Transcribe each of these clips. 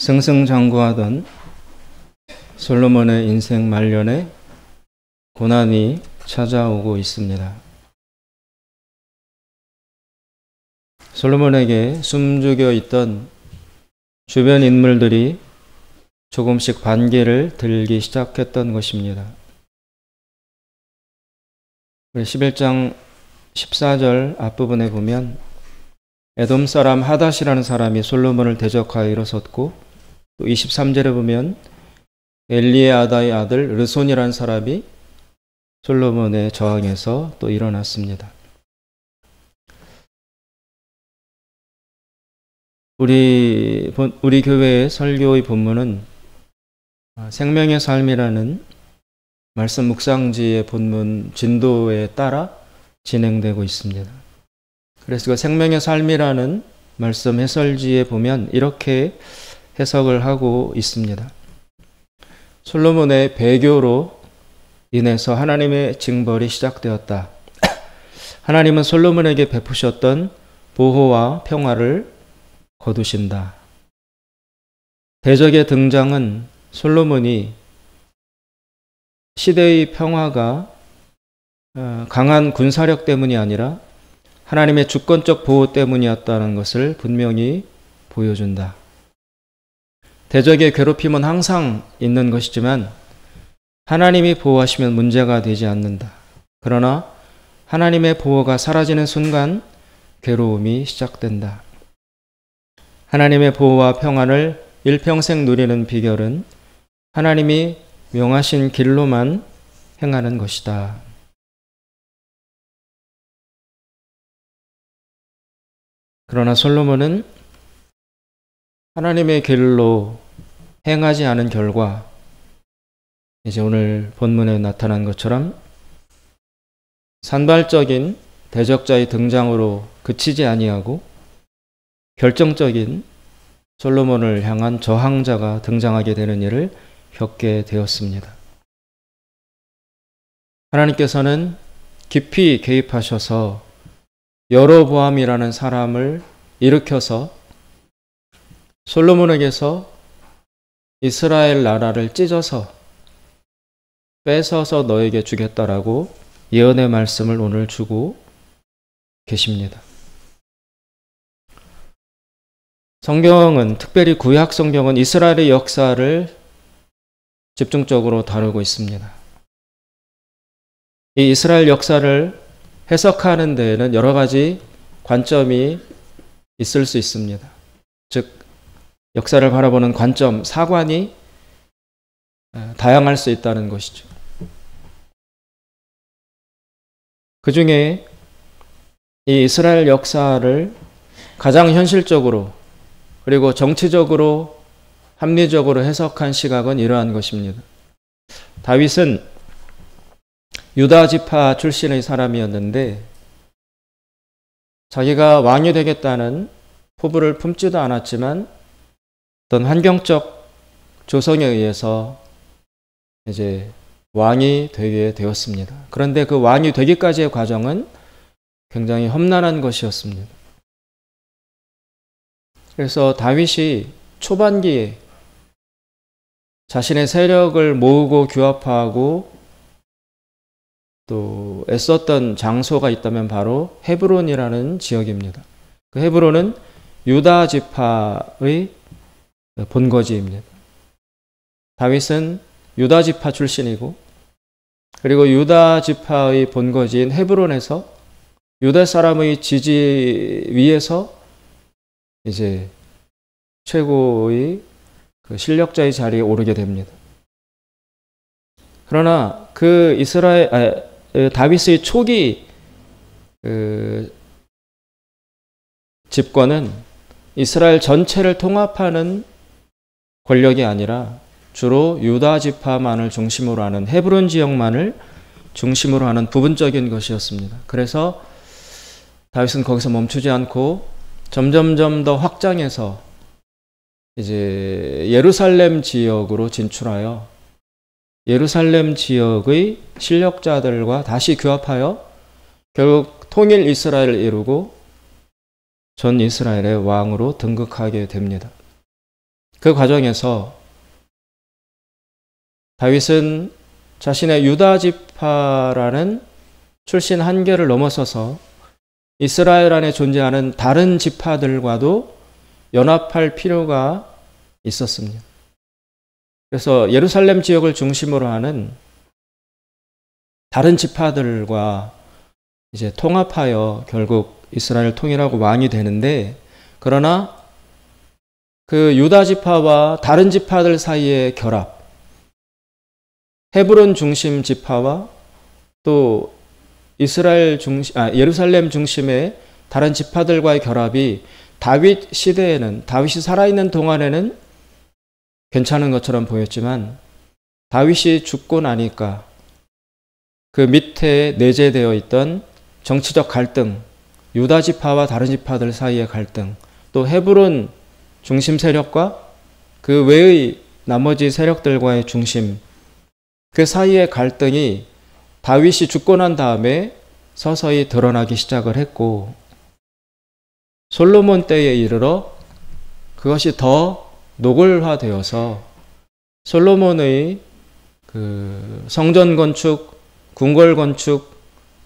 승승장구하던 솔로몬의 인생 말년에 고난이 찾아오고 있습니다. 솔로몬에게 숨죽여 있던 주변 인물들이 조금씩 반기를 들기 시작했던 것입니다. 11장 14절 앞부분에 보면 에돔 사람 하닷이라는 사람이 솔로몬을 대적하여 일어섰고, 또 23절에 보면 엘리에아다의 아들 르손이라는 사람이 솔로몬에 저항해서 또 일어났습니다. 우리 교회의 설교의 본문은 생명의 삶이라는 말씀 묵상지의 본문 진도에 따라 진행되고 있습니다. 그래서 그 생명의 삶이라는 말씀 해설지에 보면 이렇게 해석을 하고 있습니다. 솔로몬의 배교로 인해서 하나님의 징벌이 시작되었다. 하나님은 솔로몬에게 베푸셨던 보호와 평화를 거두신다. 대적의 등장은 솔로몬이 시대의 평화가 강한 군사력 때문이 아니라 하나님의 주권적 보호 때문이었다는 것을 분명히 보여준다. 대적의 괴롭힘은 항상 있는 것이지만 하나님이 보호하시면 문제가 되지 않는다. 그러나 하나님의 보호가 사라지는 순간 괴로움이 시작된다. 하나님의 보호와 평안을 일평생 누리는 비결은 하나님이 명하신 길로만 행하는 것이다. 그러나 솔로몬은 하나님의 길로 행하지 않은 결과 이제 오늘 본문에 나타난 것처럼 산발적인 대적자의 등장으로 그치지 아니하고 결정적인 솔로몬을 향한 저항자가 등장하게 되는 일을 겪게 되었습니다. 하나님께서는 깊이 개입하셔서 여로보암이라는 사람을 일으켜서 솔로몬에게서 이스라엘 나라를 찢어서 뺏어서 너에게 주겠다라고 예언의 말씀을 오늘 주고 계십니다. 성경은, 특별히 구약 성경은 이스라엘의 역사를 집중적으로 다루고 있습니다. 이 이스라엘 역사를 해석하는 데에는 여러 가지 관점이 있을 수 있습니다. 즉, 역사를 바라보는 관점, 사관이 다양할 수 있다는 것이죠. 그 중에 이 이스라엘 역사를 가장 현실적으로 그리고 정치적으로 합리적으로 해석한 시각은 이러한 것입니다. 다윗은 유다 지파 출신의 사람이었는데 자기가 왕이 되겠다는 포부를 품지도 않았지만 어떤 환경적 조성에 의해서 이제 왕이 되게 되었습니다. 그런데 그 왕이 되기까지의 과정은 굉장히 험난한 것이었습니다. 그래서 다윗이 초반기에 자신의 세력을 모으고 규합하고 또 애썼던 장소가 있다면 바로 헤브론이라는 지역입니다. 그 헤브론은 유다 지파의 본거지입니다. 다윗은 유다 지파 출신이고, 그리고 유다 지파의 본거지인 헤브론에서 유다 사람의 지지 위에서 이제 최고의 그 실력자의 자리에 오르게 됩니다. 그러나 그 다윗의 초기 집권은 이스라엘 전체를 통합하는 권력이 아니라 주로 유다 지파만을 중심으로 하는, 헤브론 지역만을 중심으로 하는 부분적인 것이었습니다. 그래서 다윗은 거기서 멈추지 않고 점점점 더 확장해서 이제 예루살렘 지역으로 진출하여 예루살렘 지역의 실력자들과 다시 규합하여 결국 통일 이스라엘을 이루고 전 이스라엘의 왕으로 등극하게 됩니다. 그 과정에서 다윗은 자신의 유다 지파라는 출신 한계를 넘어서서 이스라엘 안에 존재하는 다른 지파들과도 연합할 필요가 있었습니다. 그래서 예루살렘 지역을 중심으로 하는 다른 지파들과 이제 통합하여 결국 이스라엘 통일하고 왕이 되는데, 그러나 그 유다 지파와 다른 지파들 사이의 결합, 헤브론 중심 지파와 또 예루살렘 중심의 다른 지파들과의 결합이 다윗 시대에는, 다윗이 살아있는 동안에는 괜찮은 것처럼 보였지만 다윗이 죽고 나니까 그 밑에 내재되어 있던 정치적 갈등, 유다 지파와 다른 지파들 사이의 갈등, 또 헤브론 중심 세력과 그 외의 나머지 세력들과의 중심, 그 사이의 갈등이 다윗이 죽고 난 다음에 서서히 드러나기 시작을 했고, 솔로몬 때에 이르러 그것이 더 노골화되어서 솔로몬의 그 성전 건축, 궁궐 건축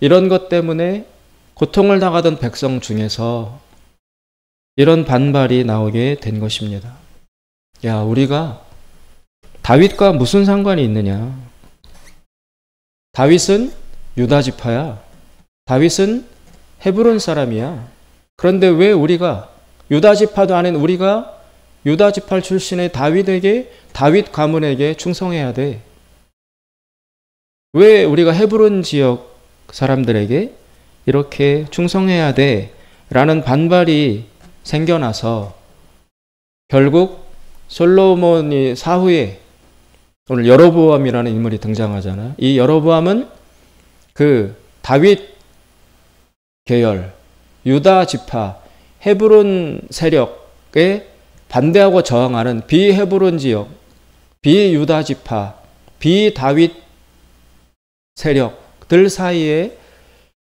이런 것 때문에 고통을 당하던 백성 중에서 이런 반발이 나오게 된 것입니다. 야, 우리가 다윗과 무슨 상관이 있느냐? 다윗은 유다 지파야. 다윗은 헤브론 사람이야. 그런데 왜 우리가, 유다 지파도 아닌 우리가 유다 지파 출신의 다윗 가문에게 충성해야 돼? 왜 우리가 헤브론 지역 사람들에게 이렇게 충성해야 돼? 라는 반발이 생겨나서 결국 솔로몬이 사후에, 오늘 여로보암이라는 인물이 등장하잖아요. 이 여로보암은 그 다윗 계열, 유다 지파, 헤브론 세력에 반대하고 저항하는 비헤브론 지역, 비유다 지파, 비다윗 세력들 사이에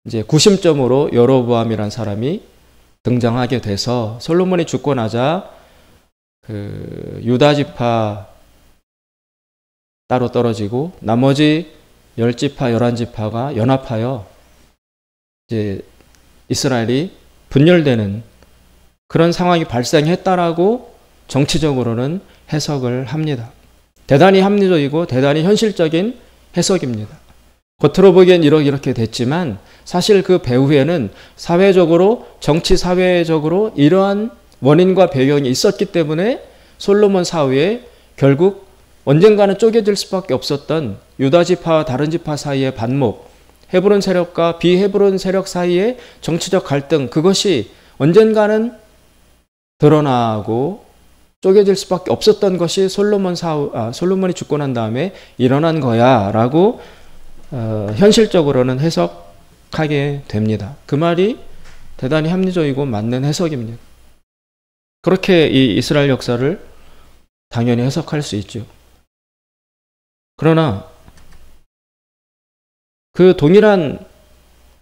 이제 구심점으로 여로보암이라는 사람이 등장하게 돼서 솔로몬이 죽고 나자 그 유다 지파 따로 떨어지고 나머지 10지파, 11지파가 연합하여 이제 이스라엘이 분열되는 그런 상황이 발생했다라고 정치적으로는 해석을 합니다. 대단히 합리적이고 대단히 현실적인 해석입니다. 겉으로 보기엔 이렇게 됐지만 사실 그 배후에는 사회적으로, 정치 사회적으로 이러한 원인과 배경이 있었기 때문에 솔로몬 사후에 결국 언젠가는 쪼개질 수밖에 없었던 유다 지파와 다른 지파 사이의 반목, 헤브론 세력과 비헤브론 세력 사이의 정치적 갈등, 그것이 언젠가는 드러나고 쪼개질 수밖에 없었던 것이 솔로몬이 죽고 난 다음에 일어난 거야 라고 현실적으로는 해석하게 됩니다. 그 말이 대단히 합리적이고 맞는 해석입니다. 그렇게 이 이스라엘 역사를 당연히 해석할 수 있죠. 그러나 그 동일한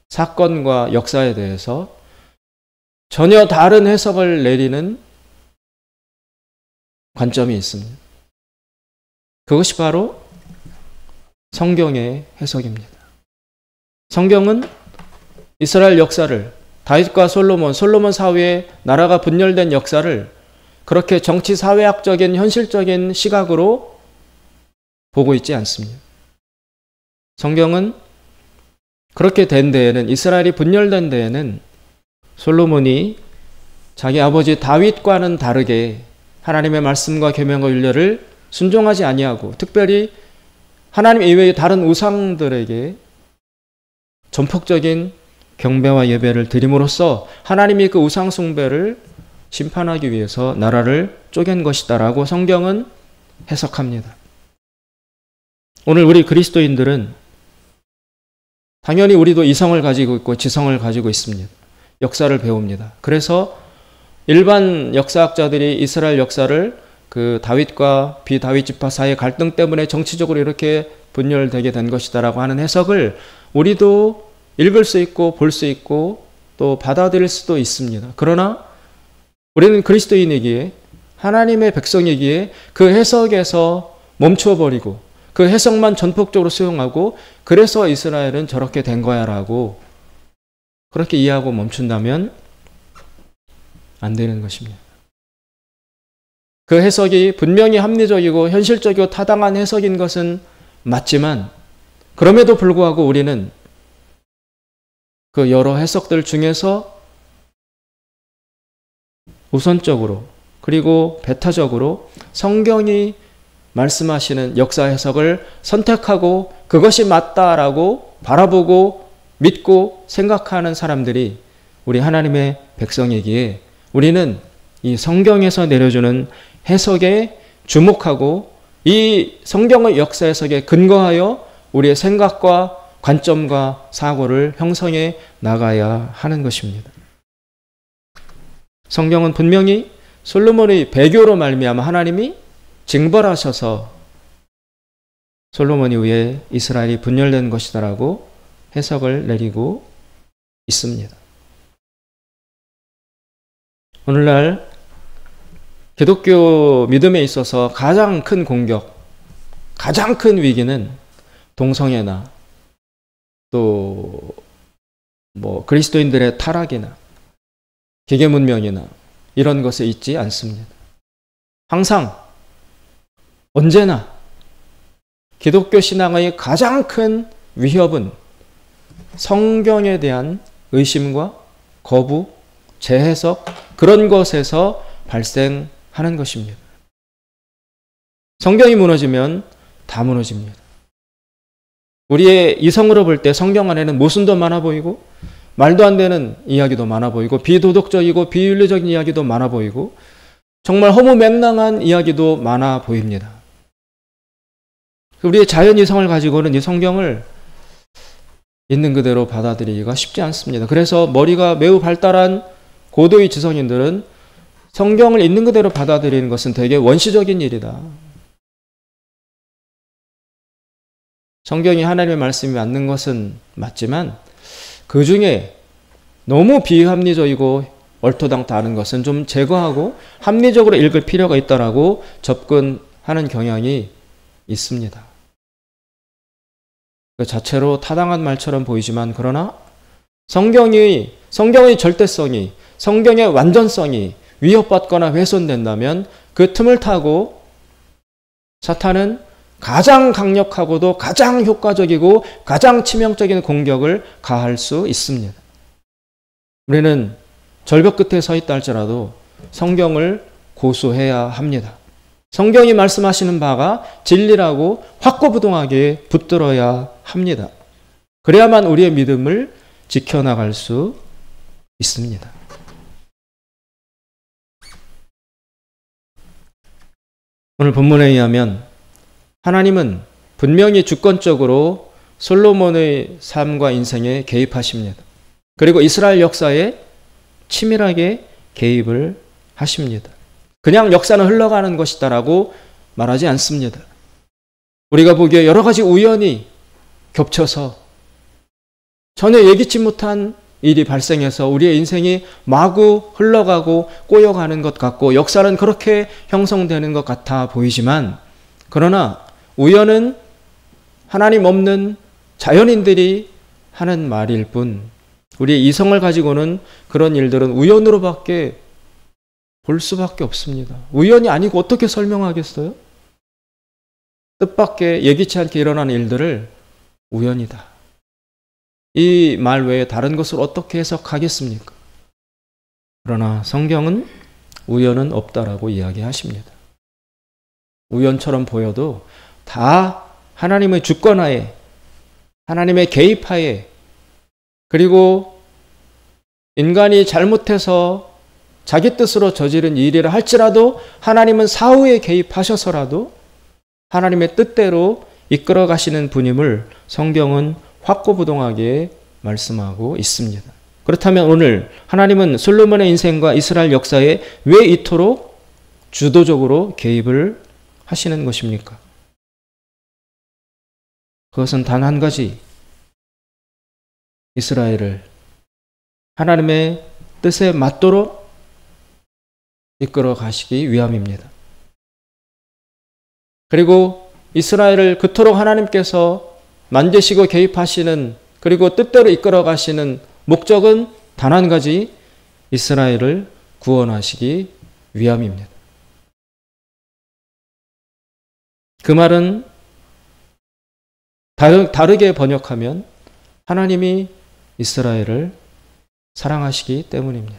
사건과 역사에 대해서 전혀 다른 해석을 내리는 관점이 있습니다. 그것이 바로 성경의 해석입니다. 성경은 이스라엘 역사를, 다윗과 솔로몬 사후에 나라가 분열된 역사를 그렇게 정치 사회학적인 현실적인 시각으로 보고 있지 않습니다. 성경은 그렇게 된 데에는, 이스라엘이 분열된 데에는 솔로몬이 자기 아버지 다윗과는 다르게 하나님의 말씀과 계명과 율례를 순종하지 아니하고, 특별히 하나님 이외의 다른 우상들에게 전폭적인 경배와 예배를 드림으로써 하나님이 그 우상 숭배를 심판하기 위해서 나라를 쪼갠 것이다라고 성경은 해석합니다. 오늘 우리 그리스도인들은 당연히 우리도 이성을 가지고 있고 지성을 가지고 있습니다. 역사를 배웁니다. 그래서 일반 역사학자들이 이스라엘 역사를 그 다윗과 비다윗 지파 사이의 갈등 때문에 정치적으로 이렇게 분열되게 된 것이다라고 하는 해석을 우리도 읽을 수 있고 볼 수 있고 또 받아들일 수도 있습니다. 그러나 우리는 그리스도인이기에 하나님의 백성이기에 그 해석에서 멈춰버리고 그 해석만 전폭적으로 수용하고 그래서 이스라엘은 저렇게 된 거야 라고 그렇게 이해하고 멈춘다면 안 되는 것입니다. 그 해석이 분명히 합리적이고 현실적이고 타당한 해석인 것은 맞지만 그럼에도 불구하고 우리는 그 여러 해석들 중에서 우선적으로 그리고 배타적으로 성경이 말씀하시는 역사 해석을 선택하고 그것이 맞다라고 바라보고 믿고 생각하는 사람들이 우리 하나님의 백성이기에 우리는 이 성경에서 내려주는 해석에 주목하고 이 성경의 역사 해석에 근거하여 우리의 생각과 관점과 사고를 형성해 나가야 하는 것입니다. 성경은 분명히 솔로몬의 배교로 말미암아 하나님이 징벌하셔서 솔로몬 이후에 이스라엘이 분열된 것이다라고 해석을 내리고 있습니다. 오늘날 기독교 믿음에 있어서 가장 큰 공격, 가장 큰 위기는 동성애나 또 그리스도인들의 타락이나 기계 문명이나 이런 것에 있지 않습니다. 항상 언제나 기독교 신앙의 가장 큰 위협은 성경에 대한 의심과 거부, 재해석 그런 것에서 발생하는 것입니다. 성경이 무너지면 다 무너집니다. 우리의 이성으로 볼 때 성경 안에는 모순도 많아 보이고 말도 안 되는 이야기도 많아 보이고 비도덕적이고 비윤리적인 이야기도 많아 보이고 정말 허무맹랑한 이야기도 많아 보입니다. 우리의 자연 이성을 가지고는 이 성경을 있는 그대로 받아들이기가 쉽지 않습니다. 그래서 머리가 매우 발달한 고도의 지성인들은 성경을 있는 그대로 받아들이는 것은 되게 원시적인 일이다. 성경이 하나님의 말씀이 맞는 것은 맞지만 그 중에 너무 비합리적이고 얼토당토하는 것은 좀 제거하고 합리적으로 읽을 필요가 있다라고 접근하는 경향이 있습니다. 그 자체로 타당한 말처럼 보이지만 그러나 성경의 절대성이 성경의 완전성이 위협받거나 훼손된다면 그 틈을 타고 사탄은 가장 강력하고도 가장 효과적이고 가장 치명적인 공격을 가할 수 있습니다. 우리는 절벽 끝에 서 있다 할지라도 성경을 고수해야 합니다. 성경이 말씀하시는 바가 진리라고 확고부동하게 붙들어야 합니다. 그래야만 우리의 믿음을 지켜나갈 수 있습니다. 오늘 본문에 의하면 하나님은 분명히 주권적으로 솔로몬의 삶과 인생에 개입하십니다. 그리고 이스라엘 역사에 치밀하게 개입을 하십니다. 그냥 역사는 흘러가는 것이다라고 말하지 않습니다. 우리가 보기에 여러 가지 우연이 겹쳐서 전혀 예기치 못한 일이 발생해서 우리의 인생이 마구 흘러가고 꼬여가는 것 같고 역사는 그렇게 형성되는 것 같아 보이지만 그러나 우연은 하나님 없는 자연인들이 하는 말일 뿐 우리의 이성을 가지고는 그런 일들은 우연으로밖에 볼 수밖에 없습니다. 우연이 아니고 어떻게 설명하겠어요? 뜻밖의 예기치 않게 일어나는 일들을 우연이다. 이 말 외에 다른 것을 어떻게 해석하겠습니까? 그러나 성경은 우연은 없다라고 이야기하십니다. 우연처럼 보여도 다 하나님의 주권하에 하나님의 개입하에 그리고 인간이 잘못해서 자기 뜻으로 저지른 일이라 할지라도 하나님은 사후에 개입하셔서라도 하나님의 뜻대로 이끌어 가시는 분임을 성경은 확고부동하게 말씀하고 있습니다. 그렇다면 오늘 하나님은 솔로몬의 인생과 이스라엘 역사에 왜 이토록 주도적으로 개입을 하시는 것입니까? 그것은 단 한 가지, 이스라엘을 하나님의 뜻에 맞도록 이끌어 가시기 위함입니다. 그리고 이스라엘을 그토록 하나님께서 만드시고 개입하시는, 그리고 뜻대로 이끌어 가시는 목적은 단 한 가지, 이스라엘을 구원하시기 위함입니다. 그 말은 다르게 번역하면 하나님이 이스라엘을 사랑하시기 때문입니다.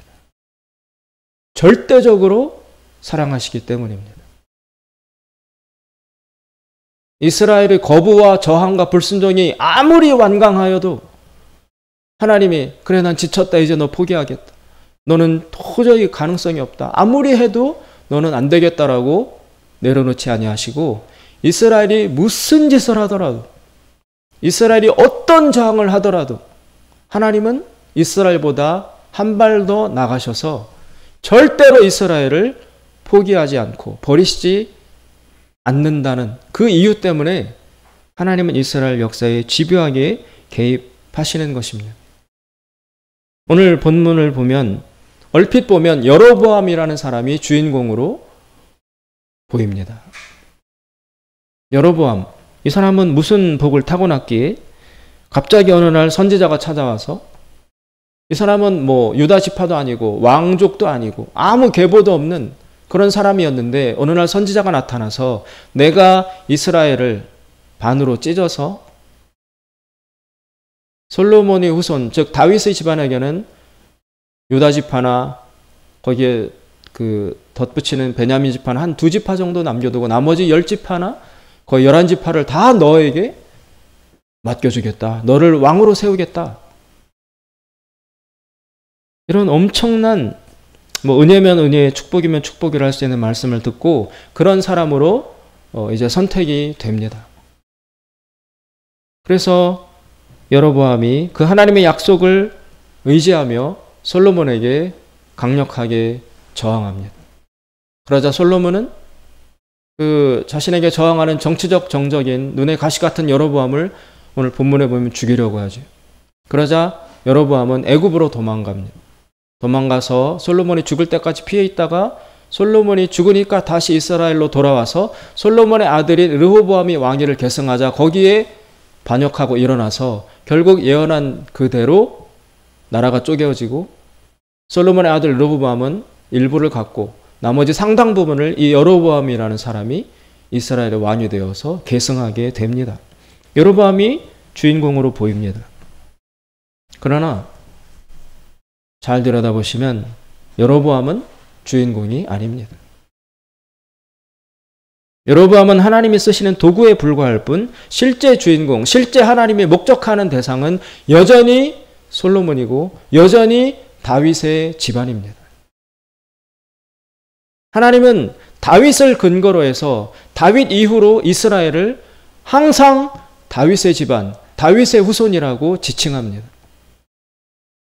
절대적으로 사랑하시기 때문입니다. 이스라엘의 거부와 저항과 불순종이 아무리 완강하여도 하나님이 그래 난 지쳤다 이제 너 포기하겠다. 너는 도저히 가능성이 없다. 아무리 해도 너는 안 되겠다라고 내려놓지 아니하시고 이스라엘이 무슨 짓을 하더라도 이스라엘이 어떤 저항을 하더라도 하나님은 이스라엘보다 한 발 더 나가셔서 절대로 이스라엘을 포기하지 않고 버리시지 않는다는 그 이유 때문에 하나님은 이스라엘 역사에 집요하게 개입하시는 것입니다. 오늘 본문을 보면 얼핏 보면 여로보암이라는 사람이 주인공으로 보입니다. 여로보암, 이 사람은 무슨 복을 타고났기에 갑자기 어느 날 선지자가 찾아와서 이 사람은 유다 지파도 아니고 왕족도 아니고 아무 계보도 없는 그런 사람이었는데 어느 날 선지자가 나타나서 내가 이스라엘을 반으로 찢어서 솔로몬의 후손, 즉 다윗의 집안에게는 유다 지파나 거기에 덧붙이는 베냐민 지파는 한 2지파 정도 남겨두고 나머지 10지파나 거의 11지파를 다 너에게 맡겨주겠다. 너를 왕으로 세우겠다. 이런 엄청난 은혜면 은혜, 축복이면 축복이라 할 수 있는 말씀을 듣고 그런 사람으로 이제 선택이 됩니다. 그래서 여로보암이 그 하나님의 약속을 의지하며 솔로몬에게 강력하게 저항합니다. 그러자 솔로몬은 그 자신에게 저항하는 정치적 정적인 눈에 가시 같은 여로보암을 오늘 본문에 보면 죽이려고 하죠. 그러자 여로보암은 애굽으로 도망갑니다. 도망가서 솔로몬이 죽을 때까지 피해 있다가 솔로몬이 죽으니까 다시 이스라엘로 돌아와서 솔로몬의 아들인 르호보암이 왕위를 계승하자 거기에 반역하고 일어나서 결국 예언한 그대로 나라가 쪼개어지고 솔로몬의 아들 르호보암은 일부를 갖고 나머지 상당 부분을 이 여로보암이라는 사람이 이스라엘의 왕이 되어서 계승하게 됩니다. 여로보암이 주인공으로 보입니다. 그러나 잘 들여다보시면 여로보암은 주인공이 아닙니다. 여로보암은 하나님이 쓰시는 도구에 불과할 뿐 실제 주인공, 실제 하나님이 목적하는 대상은 여전히 솔로몬이고 여전히 다윗의 집안입니다. 하나님은 다윗을 근거로 해서 다윗 이후로 이스라엘을 항상 다윗의 집안, 다윗의 후손이라고 지칭합니다.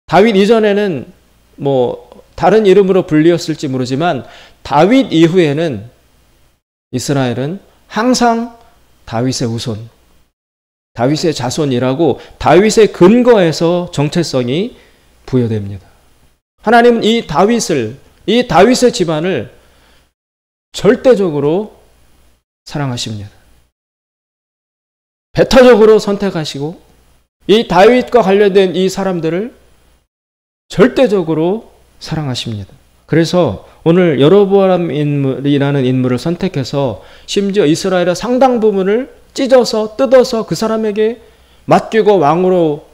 다윗 이전에는 다른 이름으로 불리었을지 모르지만 다윗 이후에는 이스라엘은 항상 다윗의 후손, 다윗의 자손이라고 다윗의 근거에서 정체성이 부여됩니다. 하나님은 이 다윗의 집안을 절대적으로 사랑하십니다. 배타적으로 선택하시고 이 다윗과 관련된 이 사람들을 절대적으로 사랑하십니다. 그래서 오늘 여로보암이라는 인물을 선택해서 심지어 이스라엘의 상당 부분을 찢어서 뜯어서 그 사람에게 맡기고 왕으로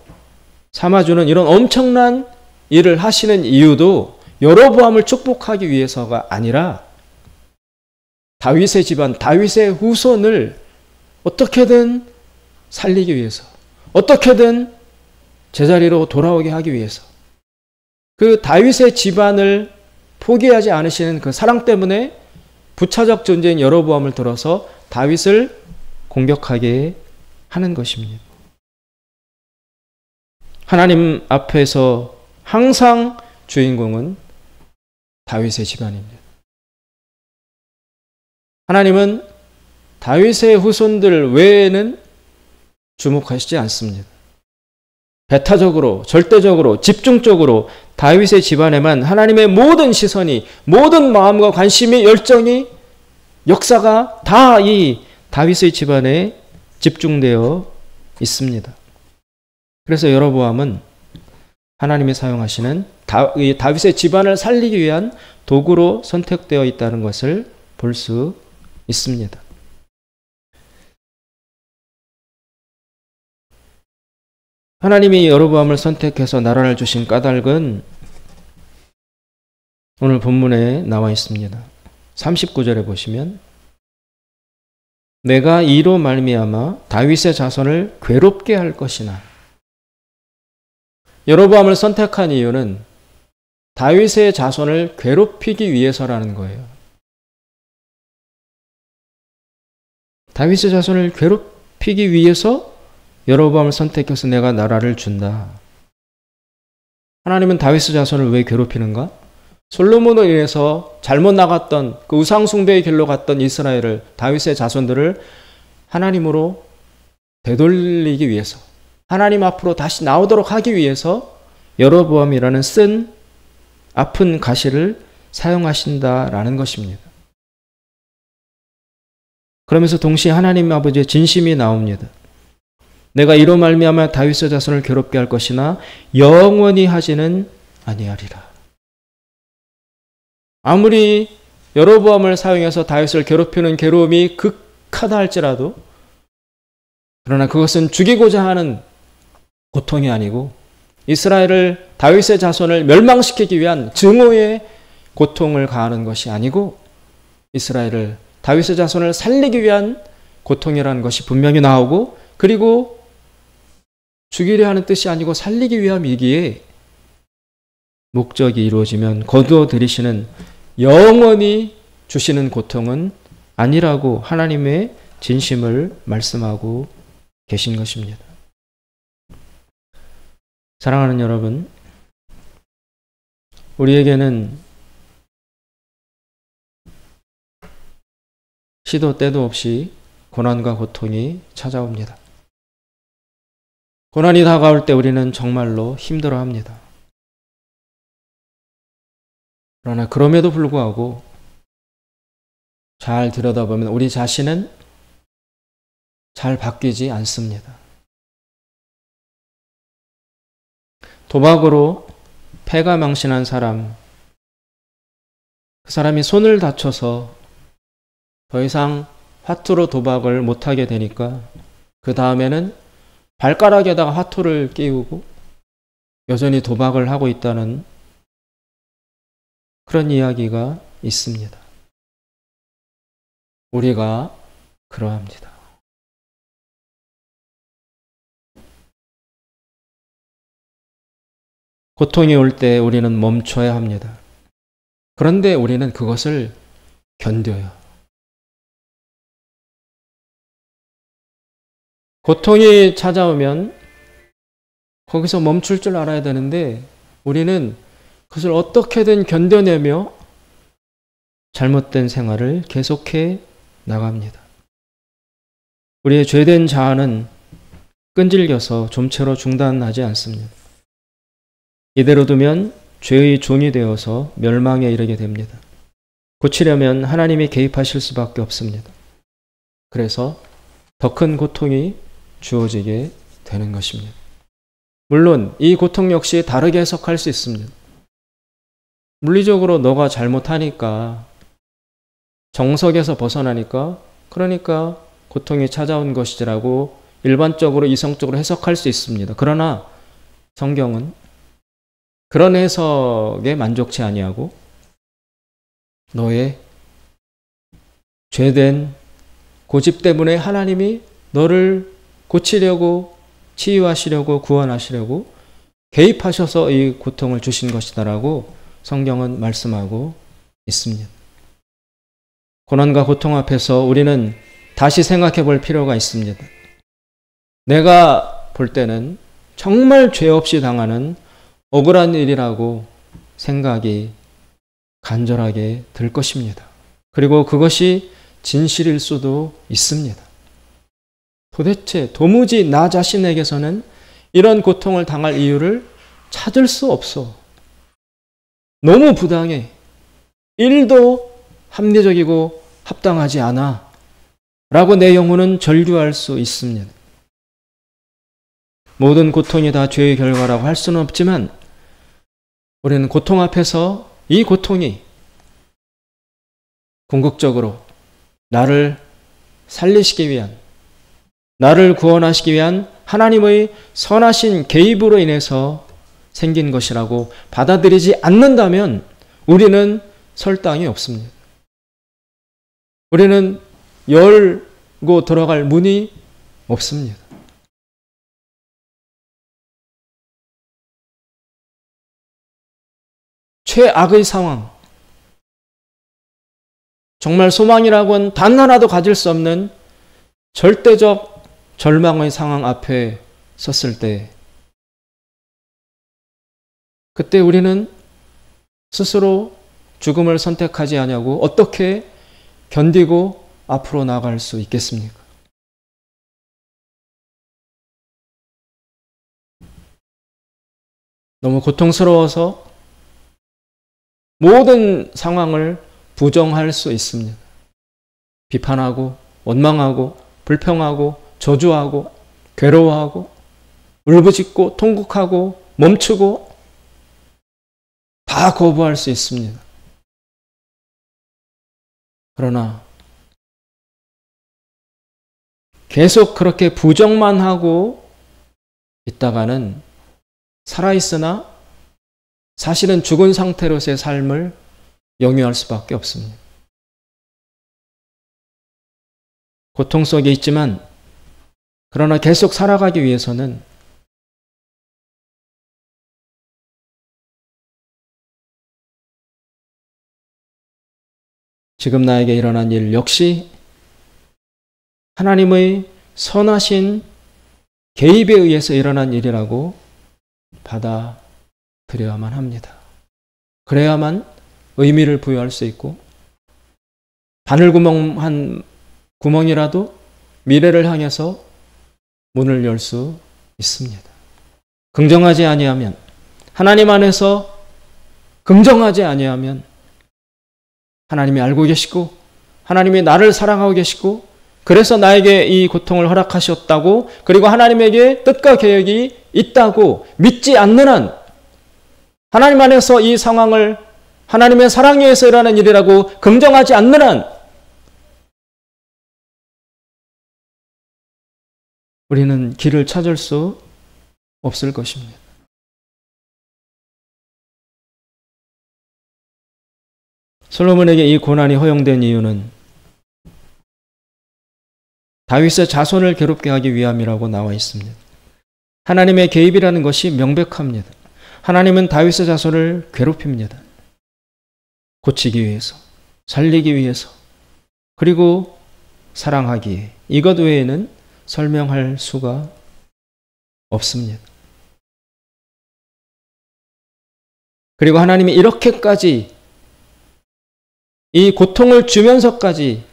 삼아주는 이런 엄청난 일을 하시는 이유도 여로보암을 축복하기 위해서가 아니라 다윗의 집안, 다윗의 후손을 어떻게든 살리기 위해서, 어떻게든 제자리로 돌아오게 하기 위해서 그 다윗의 집안을 포기하지 않으시는 그 사랑 때문에 부차적 존재인 여로보암을 들어서 다윗을 공격하게 하는 것입니다. 하나님 앞에서 항상 주인공은 다윗의 집안입니다. 하나님은 다윗의 후손들 외에는 주목하시지 않습니다. 배타적으로, 절대적으로, 집중적으로 다윗의 집안에만 하나님의 모든 시선이, 모든 마음과 관심이, 열정이, 역사가 다 이 다윗의 집안에 집중되어 있습니다. 그래서 여로보암은 하나님이 사용하시는 다윗의 집안을 살리기 위한 도구로 선택되어 있다는 것을 볼 수 있습니다. 하나님이 여로보암을 선택해서 나라를 주신 까닭은 오늘 본문에 나와 있습니다. 39절에 보시면 내가 이로 말미암아 다윗의 자손을 괴롭게 할 것이나. 여로보암을 선택한 이유는 다윗의 자손을 괴롭히기 위해서라는 거예요. 다윗의 자손을 괴롭히기 위해서 여로보암을 선택해서 내가 나라를 준다. 하나님은 다윗의 자손을 왜 괴롭히는가? 솔로몬으로 인해서 잘못 나갔던 그 우상숭배의 길로 갔던 이스라엘을, 다윗의 자손들을 하나님으로 되돌리기 위해서, 하나님 앞으로 다시 나오도록 하기 위해서 여로보암이라는 쓴 아픈 가시를 사용하신다라는 것입니다. 그러면서 동시에 하나님 아버지의 진심이 나옵니다. 내가 이로 말미암아 다윗의 자손을 괴롭게 할 것이나 영원히 하지는 아니하리라. 아무리 여로보암을 사용해서 다윗을 괴롭히는 괴로움이 극하다 할지라도, 그러나 그것은 죽이고자 하는 고통이 아니고 이스라엘을, 다윗의 자손을 멸망시키기 위한 증오의 고통을 가하는 것이 아니고 이스라엘을, 다윗의 자손을 살리기 위한 고통이라는 것이 분명히 나오고, 그리고 죽이려 하는 뜻이 아니고 살리기 위함이기에 목적이 이루어지면 거두어 들이시는, 영원히 주시는 고통은 아니라고 하나님의 진심을 말씀하고 계신 것입니다. 사랑하는 여러분, 우리에게는 시도 때도 없이 고난과 고통이 찾아옵니다. 고난이 다가올 때 우리는 정말로 힘들어합니다. 그러나 그럼에도 불구하고 잘 들여다보면 우리 자신은 잘 바뀌지 않습니다. 도박으로 패가 망신한 사람, 그 사람이 손을 다쳐서 더 이상 화투로 도박을 못하게 되니까 그 다음에는 발가락에다가 화투를 끼우고 여전히 도박을 하고 있다는 그런 이야기가 있습니다. 우리가 그러합니다. 고통이 올 때 우리는 멈춰야 합니다. 그런데 우리는 그것을 견뎌요. 고통이 찾아오면 거기서 멈출 줄 알아야 되는데 우리는 그것을 어떻게든 견뎌내며 잘못된 생활을 계속해 나갑니다. 우리의 죄된 자아는 끈질겨서 좀채로 중단하지 않습니다. 이대로 두면 죄의 종이 되어서 멸망에 이르게 됩니다. 고치려면 하나님이 개입하실 수밖에 없습니다. 그래서 더 큰 고통이 주어지게 되는 것입니다. 물론 이 고통 역시 다르게 해석할 수 있습니다. 물리적으로 너가 잘못하니까, 정석에서 벗어나니까, 그러니까 고통이 찾아온 것이라고 일반적으로 이성적으로 해석할 수 있습니다. 그러나 성경은 그런 해석에 만족치 아니하고 너의 죄된 고집 때문에 하나님이 너를 고치려고, 치유하시려고, 구원하시려고 개입하셔서 이 고통을 주신 것이다라고 성경은 말씀하고 있습니다. 고난과 고통 앞에서 우리는 다시 생각해 볼 필요가 있습니다. 내가 볼 때는 정말 죄 없이 당하는 억울한 일이라고 생각이 간절하게 들 것입니다. 그리고 그것이 진실일 수도 있습니다. 도대체 도무지 나 자신에게서는 이런 고통을 당할 이유를 찾을 수 없어. 너무 부당해. 1도 합리적이고 합당하지 않아. 라고 내 영혼은 절규할 수 있습니다. 모든 고통이 다 죄의 결과라고 할 수는 없지만 우리는 고통 앞에서 이 고통이 궁극적으로 나를 살리시기 위한, 나를 구원하시기 위한 하나님의 선하신 개입으로 인해서 생긴 것이라고 받아들이지 않는다면 우리는 설 땅이 없습니다. 우리는 열고 들어갈 문이 없습니다. 최악의 상황, 정말 소망이라고는 단 하나도 가질 수 없는 절대적 절망의 상황 앞에 섰을 때, 그때 우리는 스스로 죽음을 선택하지 않냐고 어떻게 견디고 앞으로 나아갈 수 있겠습니까? 너무 고통스러워서 모든 상황을 부정할 수 있습니다. 비판하고 원망하고 불평하고 저주하고 괴로워하고 울부짖고 통곡하고 멈추고 다 거부할 수 있습니다. 그러나 계속 그렇게 부정만 하고 있다가는 살아있으나 사실은 죽은 상태로서의 삶을 영위할 수밖에 없습니다. 고통 속에 있지만 그러나 계속 살아가기 위해서는 지금 나에게 일어난 일 역시 하나님의 선하신 개입에 의해서 일어난 일이라고 받아들여야만 합니다. 그래야만 의미를 부여할 수 있고 바늘구멍 구멍이라도 미래를 향해서 문을 열 수 있습니다. 긍정하지 아니하면, 하나님 안에서 긍정하지 아니하면 하나님이 알고 계시고 하나님이 나를 사랑하고 계시고 그래서 나에게 이 고통을 허락하셨다고, 그리고 하나님에게 뜻과 계획이 있다고 믿지 않는 한, 하나님 안에서 이 상황을 하나님의 사랑에 의해서 일어나는 일이라고 긍정하지 않는 한 우리는 길을 찾을 수 없을 것입니다. 솔로몬에게 이 고난이 허용된 이유는 다윗의 자손을 괴롭게 하기 위함이라고 나와 있습니다. 하나님의 개입이라는 것이 명백합니다. 하나님은 다윗의 자손을 괴롭힙니다. 고치기 위해서, 살리기 위해서, 그리고 사랑하기에, 이것 외에는 설명할 수가 없습니다. 그리고 하나님이 이렇게까지 이 고통을 주면서까지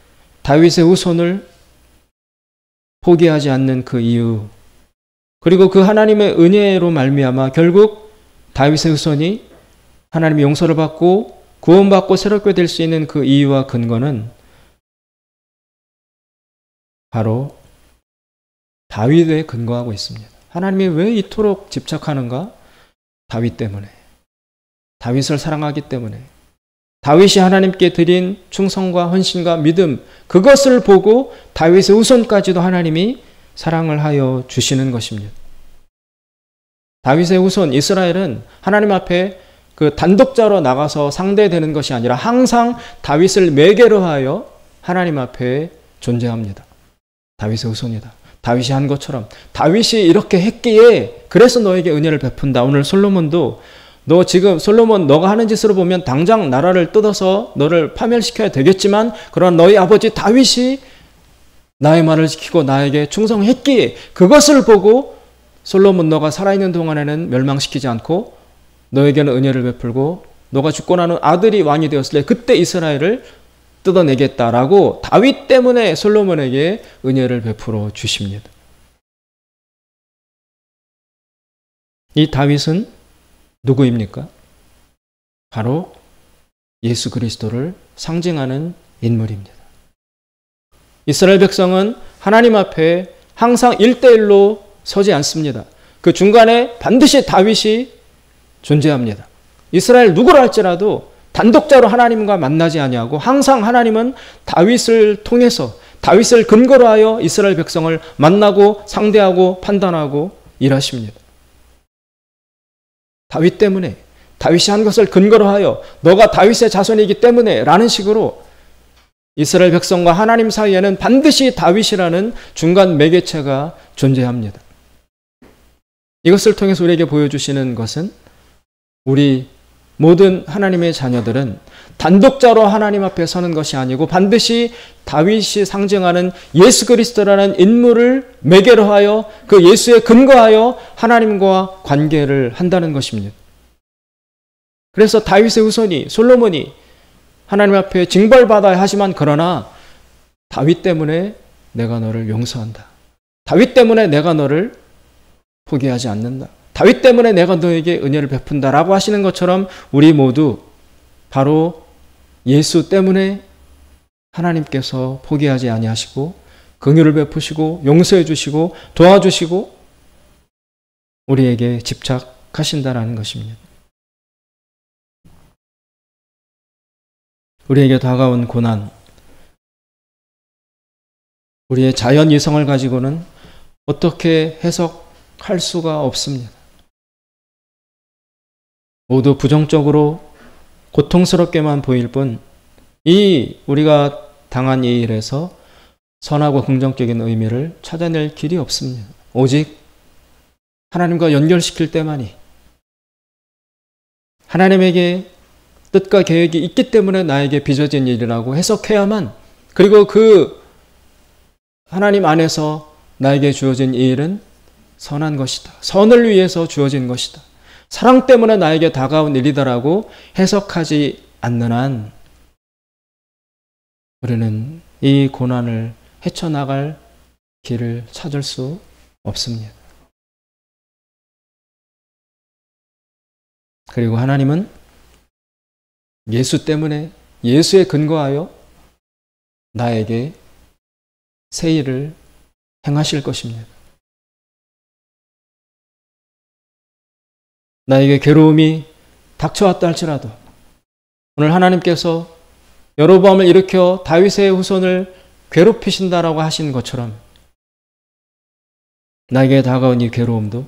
다윗의 후손을 포기하지 않는 그 이유, 그리고 그 하나님의 은혜로 말미암아 결국 다윗의 후손이 하나님의 용서를 받고 구원받고 새롭게 될 수 있는 그 이유와 근거는 바로 다윗에 근거하고 있습니다. 하나님이 왜 이토록 집착하는가? 다윗 때문에. 다윗을 사랑하기 때문에. 다윗이 하나님께 드린 충성과 헌신과 믿음, 그것을 보고 다윗의 후손까지도 하나님이 사랑을 하여 주시는 것입니다. 다윗의 후손 이스라엘은 하나님 앞에 그 단독자로 나가서 상대되는 것이 아니라 항상 다윗을 매개로 하여 하나님 앞에 존재합니다. 다윗의 후손이다. 다윗이 한 것처럼 다윗이 이렇게 했기에 그래서 너에게 은혜를 베푼다. 오늘 솔로몬도 너 지금 솔로몬 너가 하는 짓으로 보면 당장 나라를 뜯어서 너를 파멸시켜야 되겠지만 그러나 너희 아버지 다윗이 나의 말을 지키고 나에게 충성했기에 그것을 보고 솔로몬 너가 살아있는 동안에는 멸망시키지 않고 너에게는 은혜를 베풀고 너가 죽고 나는 아들이 왕이 되었을 때 그때 이스라엘을 뜯어내겠다라고 다윗 때문에 솔로몬에게 은혜를 베풀어 주십니다. 이 다윗은 누구입니까? 바로 예수 그리스도를 상징하는 인물입니다. 이스라엘 백성은 하나님 앞에 항상 1대1로 서지 않습니다. 그 중간에 반드시 다윗이 존재합니다. 이스라엘 누구를 할지라도 단독자로 하나님과 만나지 아니하고 항상 하나님은 다윗을 통해서 다윗을 근거로 하여 이스라엘 백성을 만나고 상대하고 판단하고 일하십니다. 다윗 때문에, 다윗이 한 것을 근거로 하여 너가 다윗의 자손이기 때문에 라는 식으로 이스라엘 백성과 하나님 사이에는 반드시 다윗이라는 중간 매개체가 존재합니다. 이것을 통해서 우리에게 보여주시는 것은 우리 모든 하나님의 자녀들은 단독자로 하나님 앞에 서는 것이 아니고 반드시 다윗이 상징하는 예수 그리스도라는 인물을 매개로 하여 그 예수에 근거하여 하나님과 관계를 한다는 것입니다. 그래서 다윗의 후손이 솔로몬이 하나님 앞에 징벌받아야 하지만 그러나 다윗 때문에 내가 너를 용서한다. 다윗 때문에 내가 너를 포기하지 않는다. 다윗 때문에 내가 너에게 은혜를 베푼다라고 하시는 것처럼 우리 모두 바로 예수 때문에 하나님께서 포기하지 아니하시고 긍휼을 베푸시고 용서해 주시고 도와주시고 우리에게 집착하신다라는 것입니다. 우리에게 다가온 고난, 우리의 자연 이성을 가지고는 어떻게 해석할 수가 없습니다. 모두 부정적으로 고통스럽게만 보일 뿐, 우리가 당한 이 일에서 선하고 긍정적인 의미를 찾아낼 길이 없습니다. 오직 하나님과 연결시킬 때만이, 하나님에게 뜻과 계획이 있기 때문에 나에게 빚어진 일이라고 해석해야만, 그리고 그 하나님 안에서 나에게 주어진 이 일은 선한 것이다. 선을 위해서 주어진 것이다. 사랑 때문에 나에게 다가온 일이다라고 해석하지 않는 한 우리는 이 고난을 헤쳐나갈 길을 찾을 수 없습니다. 그리고 하나님은 예수 때문에, 예수에 근거하여 나에게 새 일을 행하실 것입니다. 나에게 괴로움이 닥쳐왔다 할지라도 오늘 하나님께서 여로보암을 일으켜 다윗의 후손을 괴롭히신다라고 하신 것처럼 나에게 다가온 이 괴로움도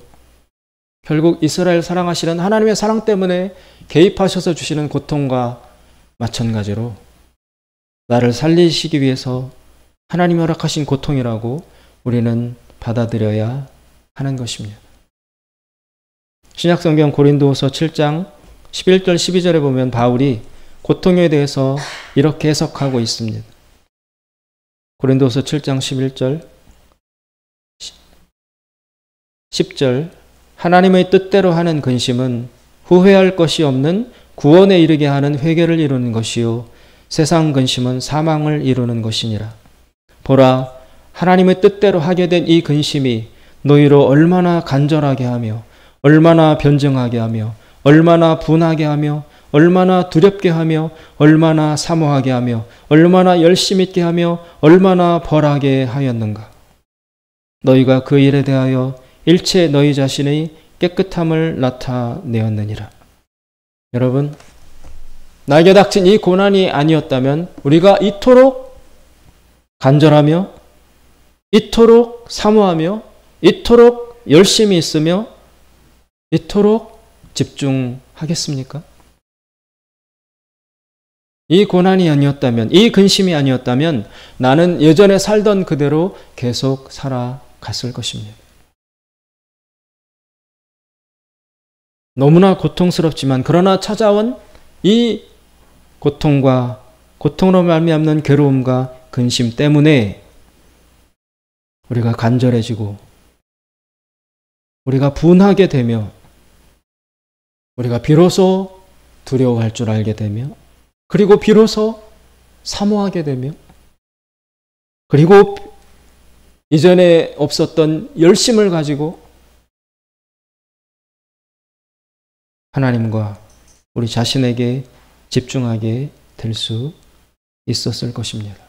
결국 이스라엘 사랑하시는 하나님의 사랑 때문에 개입하셔서 주시는 고통과 마찬가지로 나를 살리시기 위해서 하나님이 허락하신 고통이라고 우리는 받아들여야 하는 것입니다. 신약성경 고린도후서 7장 11절 12절에 보면 바울이 고통에 대해서 이렇게 해석하고 있습니다. 고린도후서 7장 11절 10절 하나님의 뜻대로 하는 근심은 후회할 것이 없는 구원에 이르게 하는 회개를 이루는 것이요 세상 근심은 사망을 이루는 것이니라. 보라, 하나님의 뜻대로 하게 된 이 근심이 너희로 얼마나 간절하게 하며 얼마나 변증하게 하며 얼마나 분하게 하며 얼마나 두렵게 하며 얼마나 사모하게 하며 얼마나 열심 있게 하며 얼마나 벌하게 하였는가. 너희가 그 일에 대하여 일체 너희 자신의 깨끗함을 나타내었느니라. 여러분, 나에게 닥친 이 고난이 아니었다면 우리가 이토록 간절하며 이토록 사모하며 이토록 열심히 있으며 이토록 집중하겠습니까? 이 고난이 아니었다면, 이 근심이 아니었다면 나는 예전에 살던 그대로 계속 살아갔을 것입니다. 너무나 고통스럽지만 그러나 찾아온 이 고통과 고통으로 말미암는 괴로움과 근심 때문에 우리가 간절해지고 우리가 분하게 되며 우리가 비로소 두려워할 줄 알게 되며 그리고 비로소 사모하게 되며 그리고 이전에 없었던 열심을 가지고 하나님과 우리 자신에게 집중하게 될 수 있었을 것입니다.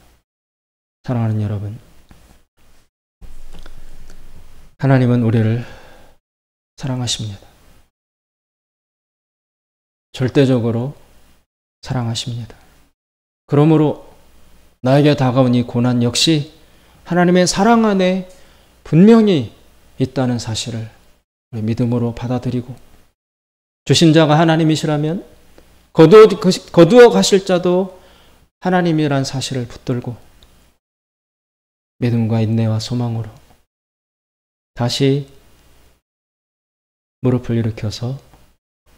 사랑하는 여러분, 하나님은 우리를 사랑하십니다. 절대적으로 사랑하십니다. 그러므로 나에게 다가온 이 고난 역시 하나님의 사랑 안에 분명히 있다는 사실을 우리 믿음으로 받아들이고, 주신 자가 하나님이시라면 거두어 가실 자도 하나님이란 사실을 붙들고 믿음과 인내와 소망으로 다시 무릎을 일으켜서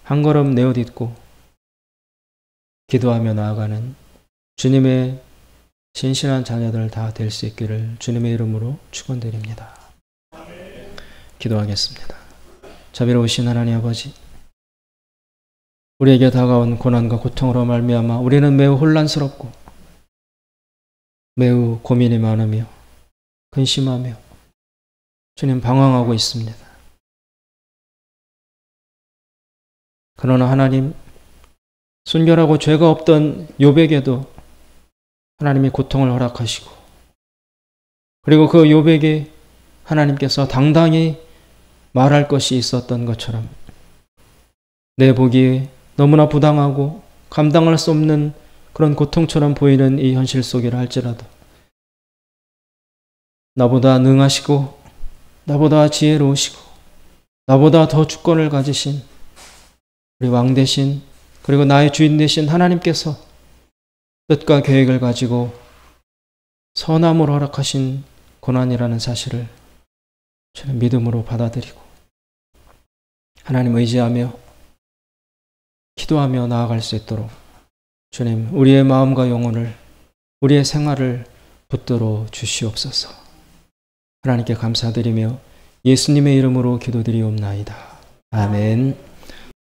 한 걸음 내어딛고 기도하며 나아가는 주님의 신실한 자녀들 다 될 수 있기를 주님의 이름으로 축원드립니다. 기도하겠습니다. 자비로우신 하나님 아버지, 우리에게 다가온 고난과 고통으로 말미암아 우리는 매우 혼란스럽고 매우 고민이 많으며 근심하며 주님 방황하고 있습니다. 그러나 하나님, 순결하고 죄가 없던 욥에게도 하나님이 고통을 허락하시고, 그리고 그 욥에게 하나님께서 당당히 말할 것이 있었던 것처럼 내 보기에 너무나 부당하고 감당할 수 없는 그런 고통처럼 보이는 이 현실 속이라 할지라도 나보다 능하시고 나보다 지혜로우시고 나보다 더 주권을 가지신 우리 왕 대신, 그리고 나의 주인 되신 하나님께서 뜻과 계획을 가지고 선함으로 허락하신 고난이라는 사실을 저는 믿음으로 받아들이고 하나님 의지하며 기도하며 나아갈 수 있도록 주님, 우리의 마음과 영혼을, 우리의 생활을 붙들어 주시옵소서. 하나님께 감사드리며 예수님의 이름으로 기도드리옵나이다. 아멘.